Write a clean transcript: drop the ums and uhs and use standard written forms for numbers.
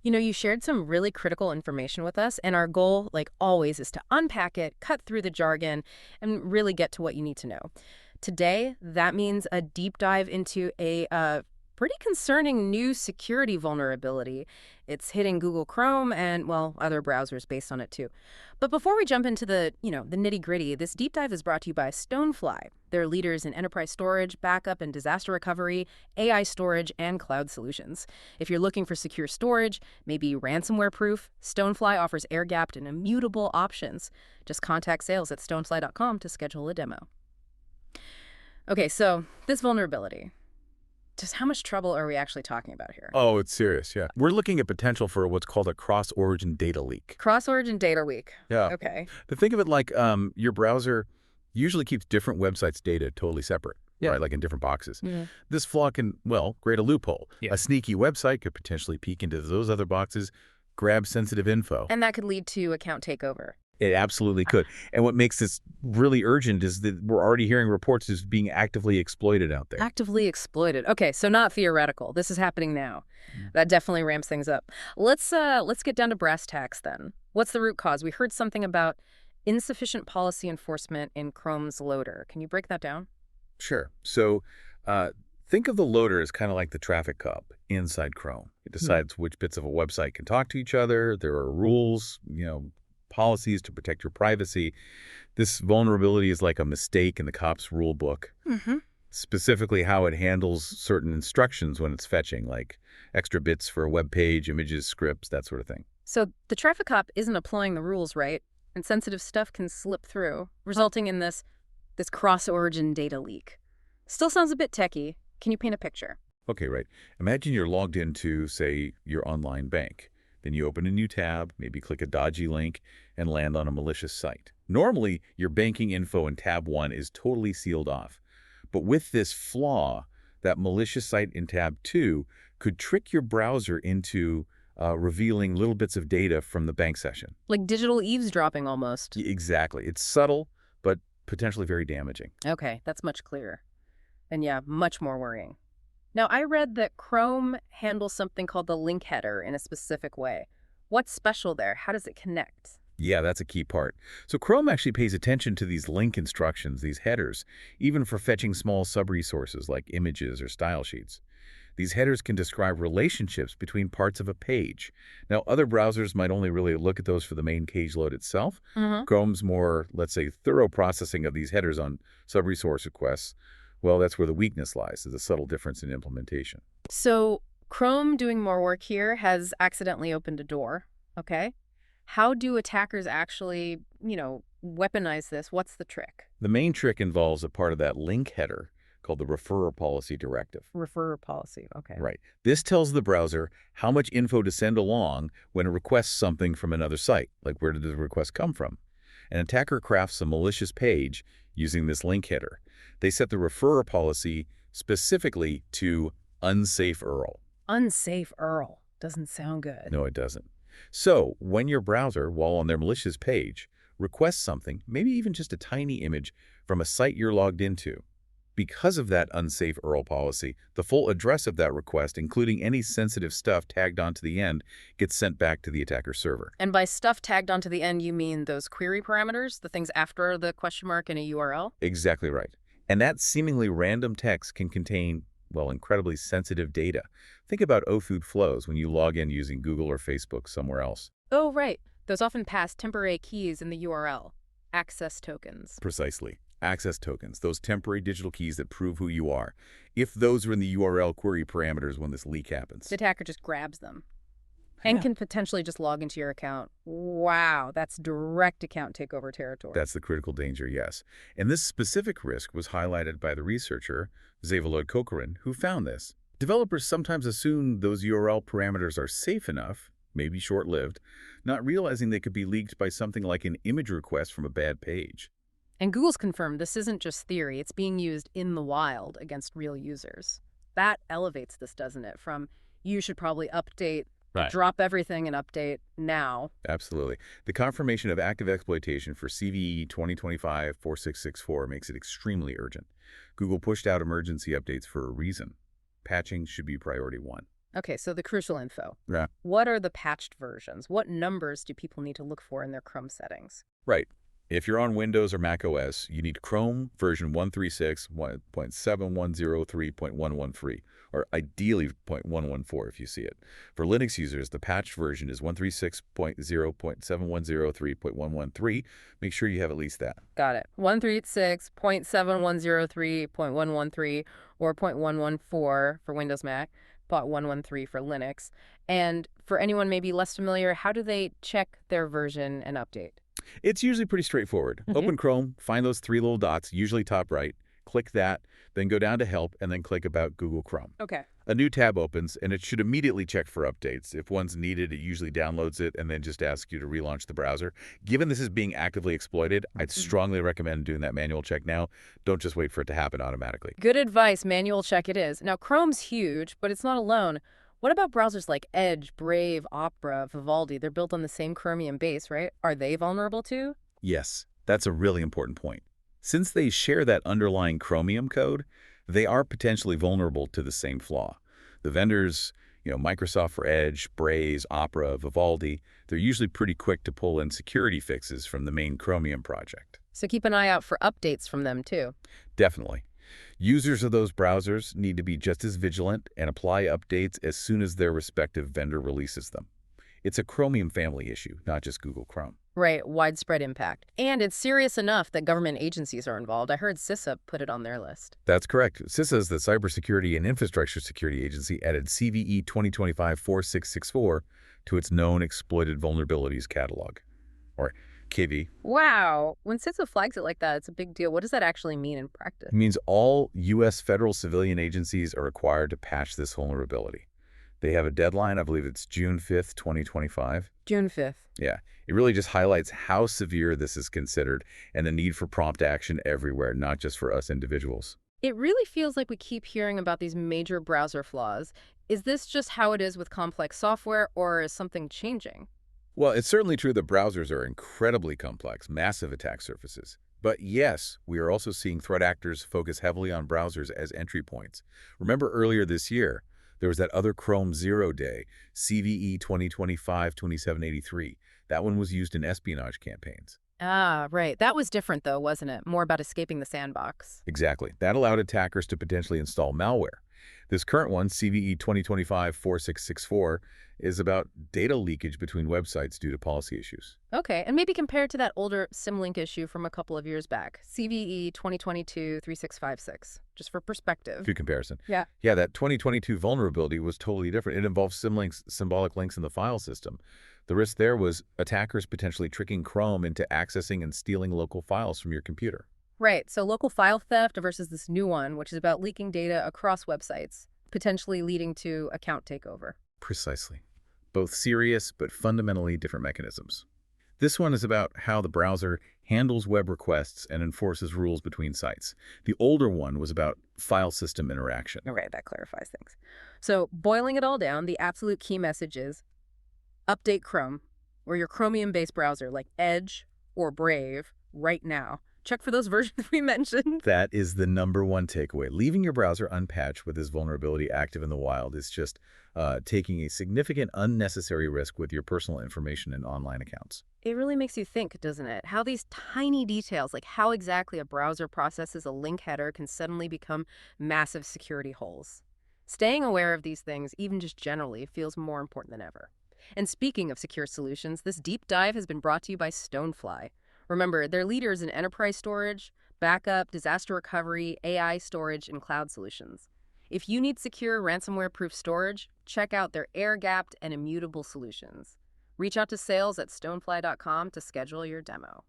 You know, you shared some really critical information with us, and our goal, like always, is to unpack it, cut through the jargon, and really get to what you need to know. Today, that means a deep dive into a pretty concerning new security vulnerability. It's hitting Google Chrome and, well, other browsers based on it too. But before we jump into the nitty-gritty, this deep dive is brought to you by Stonefly. They're leaders in enterprise storage, backup and disaster recovery, AI storage, and cloud solutions. If you're looking for secure storage, maybe ransomware-proof, Stonefly offers air-gapped and immutable options. Just contact sales at stonefly.com to schedule a demo. Okay, so this vulnerability, just how much trouble are we actually talking about here? Oh, it's serious, yeah. We're looking at potential for what's called a cross-origin data leak. Cross-origin data leak. Yeah. Okay. But think of it like your browser usually keeps different websites' data totally separate, right, like in different boxes. Mm-hmm. This flaw can, well, create a loophole. Yeah. A sneaky website could potentially peek into those other boxes, grab sensitive info. And that could lead to account takeover. It absolutely could. And what makes this really urgent is that we're already hearing reports as being actively exploited out there. Actively exploited. Okay, so not theoretical. This is happening now. That definitely ramps things up. Let's get down to brass tacks then. What's the root cause? We heard something about insufficient policy enforcement in Chrome's loader. Can you break that down? Sure. So think of the loader as kind of like the traffic cop inside Chrome. It decides which bits of a website can talk to each other. There are rules, policies to protect your privacy. This vulnerability is like a mistake in the cop's rule book, specifically how it handles certain instructions when it's fetching, like extra bits for a web page, images, scripts, that sort of thing. So the traffic cop isn't applying the rules right, and sensitive stuff can slip through, resulting in this cross-origin data leak. Still sounds a bit techie. Can you paint a picture? Okay, right. Imagine you're logged into, say, your online bank. Then you open a new tab, maybe click a dodgy link, and land on a malicious site. Normally, your banking info in tab 1 is totally sealed off. But with this flaw, that malicious site in tab 2 could trick your browser into revealing little bits of data from the bank session. Like digital eavesdropping almost. Exactly. It's subtle, but potentially very damaging. Okay, that's much clearer. And yeah, much more worrying. Now, I read that Chrome handles something called the link header in a specific way. What's special there? How does it connect? Yeah, that's a key part. So Chrome actually pays attention to these link instructions, these headers, even for fetching small sub-resources like images or style sheets. These headers can describe relationships between parts of a page. Now, other browsers might only really look at those for the main page load itself. Chrome's more, let's say, thorough processing of these headers on sub-resource requests. Well, that's where the weakness lies, is a subtle difference in implementation. So Chrome doing more work here has accidentally opened a door, okay? How do attackers actually, weaponize this? What's the trick? The main trick involves a part of that link header called the referrer policy directive. Referrer policy, okay. Right. This tells the browser how much info to send along when it requests something from another site, like where did the request come from? An attacker crafts a malicious page using this link header. They set the referrer policy specifically to unsafe-url. Unsafe-url. Doesn't sound good. No, it doesn't. So when your browser, while on their malicious page, requests something, maybe even just a tiny image from a site you're logged into, because of that unsafe-url policy, the full address of that request, including any sensitive stuff tagged onto the end, gets sent back to the attacker server. And by stuff tagged onto the end, you mean those query parameters, the things after the question mark in a URL? Exactly right. And that seemingly random text can contain, well, incredibly sensitive data. Think about OAuth flows when you log in using Google or Facebook somewhere else. Oh, right. Those often pass temporary keys in the URL. Access tokens. Precisely. Access tokens, those temporary digital keys that prove who you are. If those are in the URL query parameters when this leak happens. The attacker just grabs them and can potentially just log into your account. Wow, that's direct account takeover territory. That's the critical danger, yes. And this specific risk was highlighted by the researcher, Vivaldi, who found this. Developers sometimes assume those URL parameters are safe enough, maybe short-lived, not realizing they could be leaked by something like an image request from a bad page. And Google's confirmed this isn't just theory. It's being used in the wild against real users. That elevates this, doesn't it? From you should probably update, drop everything and update now. Absolutely. The confirmation of active exploitation for CVE 2025-4664 makes it extremely urgent. Google pushed out emergency updates for a reason. Patching should be priority 1. Okay, so the crucial info. Yeah. What are the patched versions? What numbers do people need to look for in their Chrome settings? Right. If you're on Windows or Mac OS, you need Chrome version 136.7103.113, or ideally .114 if you see it. For Linux users, the patched version is 136.0.7103.113. Make sure you have at least that. Got it. 136.7103.113 or .114 for Windows Mac, .113 for Linux. And for anyone maybe less familiar, how do they check their version and update? It's usually pretty straightforward. Open Chrome, find those three little dots, usually top right, click that, then go down to Help, and then click About Google Chrome. Okay. A new tab opens, and it should immediately check for updates. If one's needed, it usually downloads it and then just asks you to relaunch the browser. Given this is being actively exploited, I'd strongly recommend doing that manual check now. Don't just wait for it to happen automatically. Good advice. Manual check it is. Now, Chrome's huge, but it's not alone. What about browsers like Edge, Brave, Opera, Vivaldi? They're built on the same Chromium base, right? Are they vulnerable too? Yes, that's a really important point. Since they share that underlying Chromium code, they are potentially vulnerable to the same flaw. The vendors, Microsoft for Edge, Brave, Opera, Vivaldi, they're usually pretty quick to pull in security fixes from the main Chromium project. So keep an eye out for updates from them too. Definitely. Users of those browsers need to be just as vigilant and apply updates as soon as their respective vendor releases them. It's a Chromium family issue, not just Google Chrome. Right, widespread impact. And it's serious enough that government agencies are involved. I heard CISA put it on their list. That's correct. CISA is the Cybersecurity and Infrastructure Security Agency, added CVE-2025-4664 to its known exploited vulnerabilities catalog, or KV. Wow. When CISA flags it like that, it's a big deal. What does that actually mean in practice? It means all U.S. federal civilian agencies are required to patch this vulnerability. They have a deadline, I believe it's June 5th, 2025. June 5th. Yeah, it really just highlights how severe this is considered and the need for prompt action everywhere, not just for us individuals. It really feels like we keep hearing about these major browser flaws. Is this just how it is with complex software, or is something changing? Well, it's certainly true that browsers are incredibly complex, massive attack surfaces. But yes, we are also seeing threat actors focus heavily on browsers as entry points. Remember earlier this year, there was that other Chrome Zero Day, CVE-2025-4783. That one was used in espionage campaigns. Ah, right. That was different, though, wasn't it? More about escaping the sandbox. Exactly. That allowed attackers to potentially install malware. This current one, CVE-2025-4664, is about data leakage between websites due to policy issues. Okay, and maybe compared to that older Symlink issue from a couple of years back, CVE 2022-3656, just for perspective. Good comparison. Yeah. Yeah, that 2022 vulnerability was totally different. It involved symlinks, symbolic links in the file system. The risk there was attackers potentially tricking Chrome into accessing and stealing local files from your computer. Right, so local file theft versus this new one, which is about leaking data across websites, potentially leading to account takeover. Precisely. Both serious but fundamentally different mechanisms. This one is about how the browser handles web requests and enforces rules between sites. The older one was about file system interaction. All right, that clarifies things. So boiling it all down, the absolute key message is update Chrome or your Chromium-based browser like Edge or Brave right now. Check for those versions we mentioned. That is the #1 takeaway. Leaving your browser unpatched with this vulnerability active in the wild is just taking a significant unnecessary risk with your personal information and online accounts. It really makes you think, doesn't it? How these tiny details, like how exactly a browser processes a link header, can suddenly become massive security holes. Staying aware of these things, even just generally, feels more important than ever. And speaking of secure solutions, this deep dive has been brought to you by Stonefly. Remember, they're leaders in enterprise storage, backup, disaster recovery, AI storage, and cloud solutions. If you need secure, ransomware-proof storage, check out their air-gapped and immutable solutions. Reach out to sales@stonefly.com to schedule your demo.